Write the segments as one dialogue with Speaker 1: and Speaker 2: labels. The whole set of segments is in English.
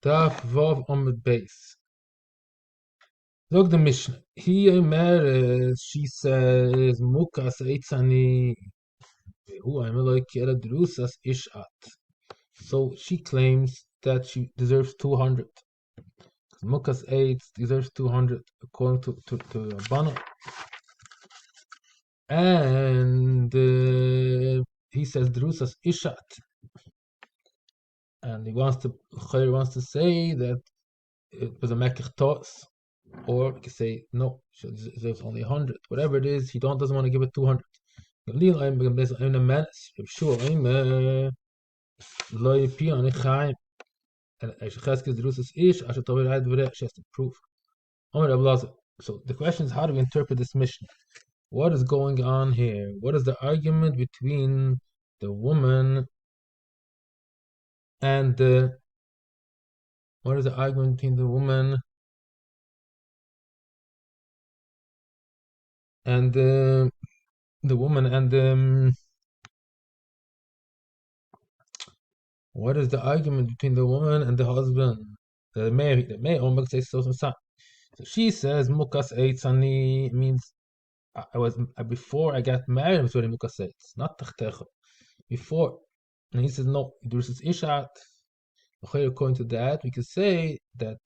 Speaker 1: Daf Vav Omid Base. Look the Mishnah. He she says Mukas Eitzani who I'm like Drusas Ishat. So she claims that she deserves 200. Mukas Eitz deserves 200 according to Bana. And he says Drusas Ishat. And he wants to say that it was a Mekich Tos. Or we could say no, she deserves only 100. Whatever it is, he doesn't want to give it 200. She has to prove. So the question is, how do we interpret this mission? What is going on here? What is the argument between the woman and the what is the argument between the woman and the woman and what is the argument between the woman and the husband? The may almost say so. So she says mukas eitzani means I was before I got married. I was wearing mukas eitz, not tachtecha. Before, and he says no. This is ishat. According to that, we could say that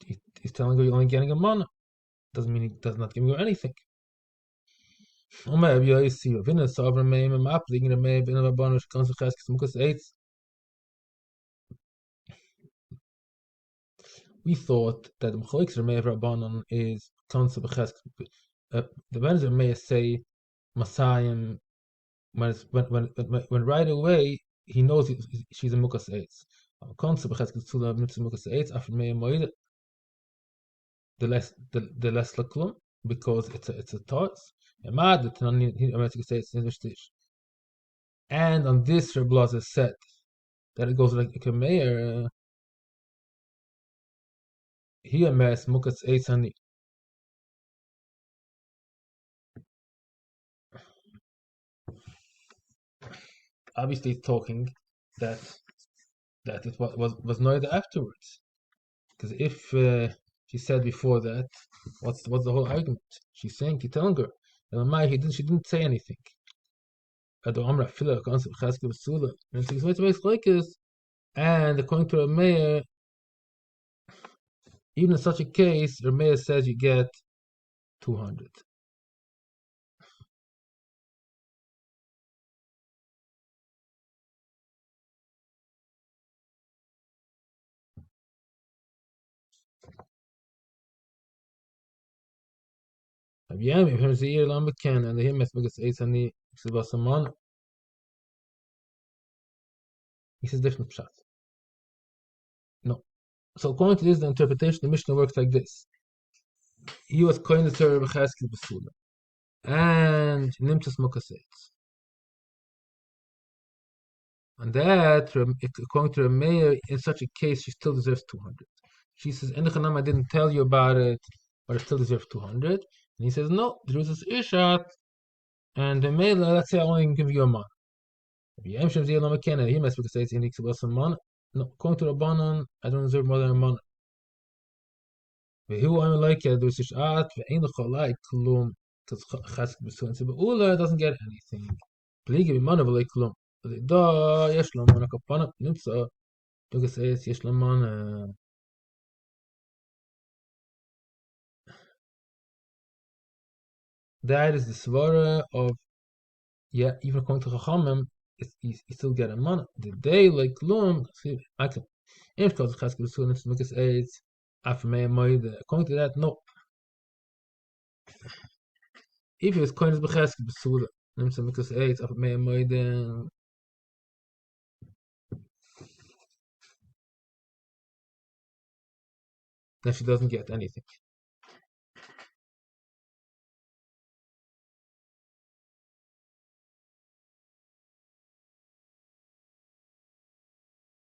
Speaker 1: he's telling her you're only getting a mana. Doesn't mean he does not give you anything. We thought that the Mechalek Rameh Rabbanon is concept of Chesed. The Benzer may say Masayim when right away he knows she's a Mukas Eitz. Concept of Chesed Tzula Mitzvah Mukas Eitz after Mei Moed the less laklum because it's a toss. And on this Reb Lazar said that it goes like a mayor. He amassed Mukas Eitz Hani. Obviously talking that it was noted afterwards. Because if she said before that, what's the whole argument? She's saying, she's telling her, she didn't say anything. And according to Rameir, even in such a case, Rameir says you get 200. He says different pshat. No. So according to this, the interpretation, the Mishnah works like this. He was coined the Torah b'cheskel b'sula. And nimtzas mukaseitz. And that, according to Rameir, in such a case, she still deserves 200. She says, Enechanam, I didn't tell you about it, but I still deserve 200. And he says, no, there is this ishat, and the Mela, let's say I only give you a man. He must say it's in the man. No, according to Rabbanon, I don't deserve more than a man. Who I'm like, there's ishat, ve'ein l'cholai klum, because chask b'suin, so Be'ula doesn't get anything. Pligi b'man v'lei klum. Da, yesh lo man, akapana, nimtza, Tugas says, yesh lo man, that is the svara of even according to Chachamim, you still get a mana. The day like Lum, I can if cause Chaskel Sunim Smukas AIDS after May Moide. According to that, no. If it was coins Bechaskel Besula, Smukas AIDS after May Moide, then she doesn't get anything.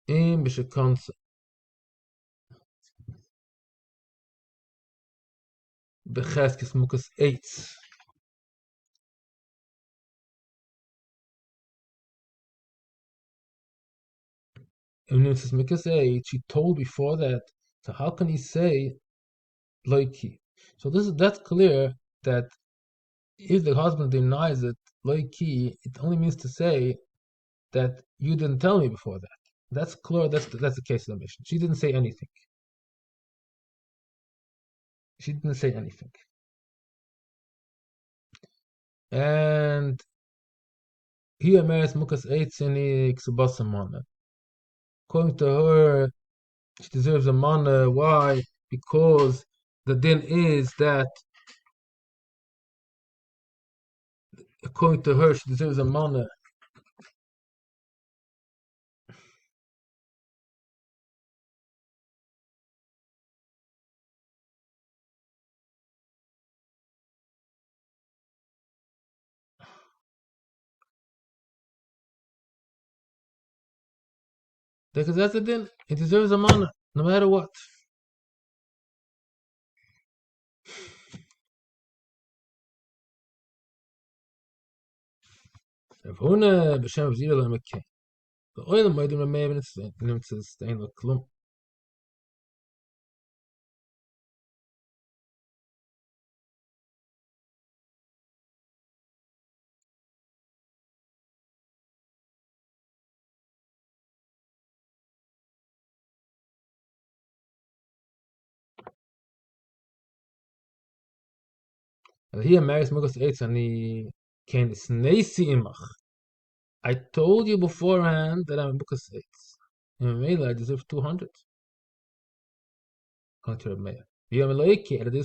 Speaker 1: In Bishakansa. Bechaskel Smukas AIDS. And it says Mikasei, she told before that. So how can he say loiki? So that's clear that if the husband denies it loiki, it only means to say that you didn't tell me before that. That's clear. That's the case of the mission. She didn't say anything. She didn't say anything. And here Maris Mukas Eitzini Ksubasamana. According to her, she deserves a mana. Why? Because the din is that, according to her, she deserves a mana. Because that's the din. It deserves a mana, no matter what. هنا بشام زيرو لما كان. وأيضا ما يدري ما نمتستين الكلام. هي Maris Mukas Eitz and كان سنيسي إمخ. I told you beforehand that I'm Mukas Eitz. And maybe I deserve 200. Counter Maya. You didn't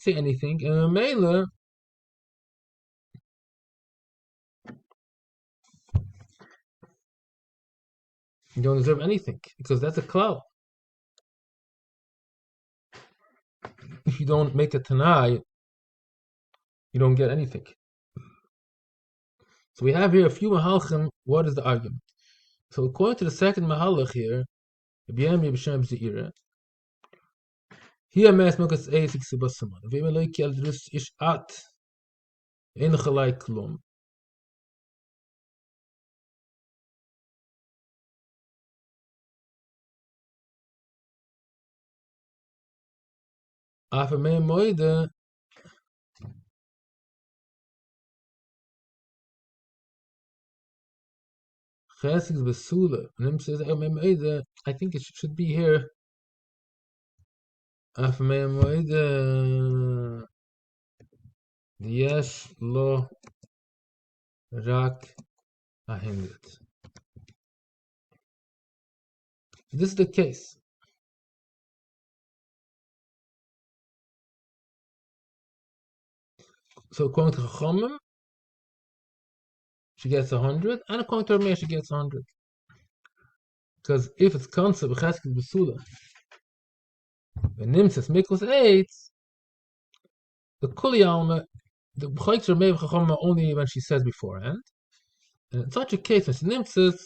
Speaker 1: say anything. And Mela, you don't deserve anything because that's a cloud. If you don't make a Tanai, you don't get anything. So we have here a few Mahalchim. What is the argument? So according to the second Mahalach here, B'yami B'Shem Z'ira, here Mas Mokas Eisik Sibasaman. V'Emeloiki Al Drus Ish At In Chalai Klum. After Mei Moide, Chesik Besula. And him says, Mei Moide, I think it should be here. After Mei Moide, Yesh Lo Rak Ahindit. This is the case. So according to Chachamim, she gets 100, and according to Ramesh, she gets 100. Because if it's concept Chesed Besula, when Nimses Mikos Eitz, the Kuli Alma, the Chayks Ramesh Chachamim only when she says beforehand. And in such a case, when Nimses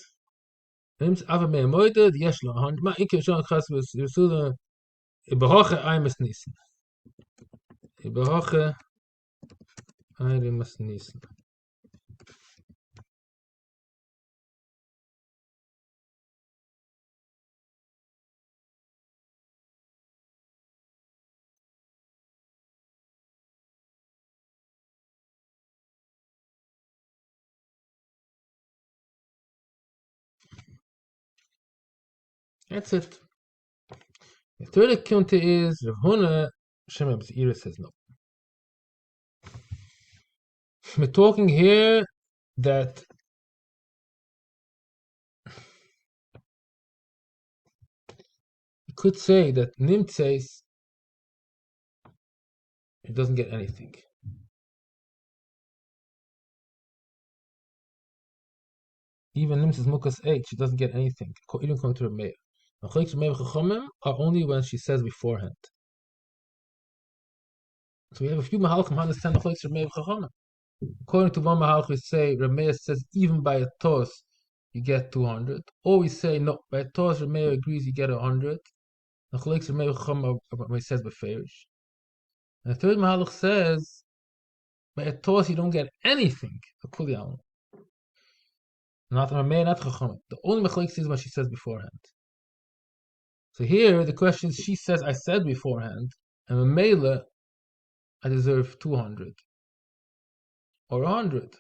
Speaker 1: Ava Mei Moide, the Yesh Lo 100, Ma Ikke Shon Chesed Besula, Ibehoche Aimes Nissen. Ibehoche Aimes Nissen. That's it. The third counter is Rav Huna Shem Abzira says no. We're talking here that you could say that Nimtzeis it doesn't get anything. Even Nimtzeis Mukas 8, she doesn't get anything. Even according to Rameir. Machlekes Rameir Chachamim are only when she says beforehand. So we have a few Mahalchim who understand Machlekes Rameir Chachamim. According to one Mahalch, we say Rameir says even by a toss you get 200, or we say no, by a toss Rameir agrees you get 100. Machlekes Rameir Chachamim when he says beferish. And the third Mahalch says by a toss you don't get anything. Not Rameh, not Chacham. The only machlokes is what she says beforehand. So here the question is, she says I said beforehand, and Mamela I deserve 200 or 100.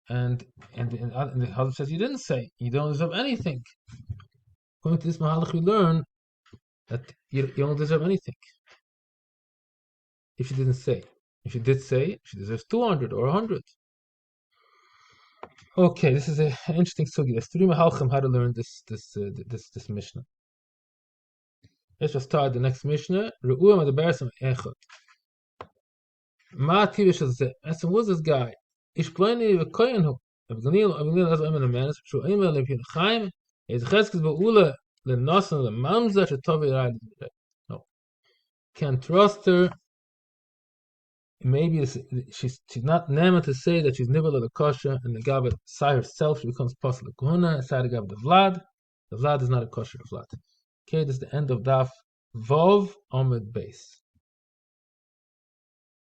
Speaker 1: And the Hazab says you didn't say, you don't deserve anything. According to this Mahalach, we learn that you don't deserve anything if you didn't say. If you did say, she deserves 200 or 100. Okay, this is an interesting sugi. There's three Mahalchim how to learn this Mishnah. Let's just start the next Mishnah. Re'uah medaberes echad. Ma tivish hazeh. I said, who's this guy? Ish plani v'koyen hu. Avganil az omen amanis. Shu omen levhin chaim. Is cheskes ba'ula lenasan lemamza shetovi radi. No. Can't trust her. Maybe she's not nema to say that she's nibble of the kosher, and the Gabbat Sai herself, she becomes possible Kohuna, Sai the Gabbat the Vlad. The Vlad is not a kosher Vlad. Okay, this is the end of Daf Vov Omid Base.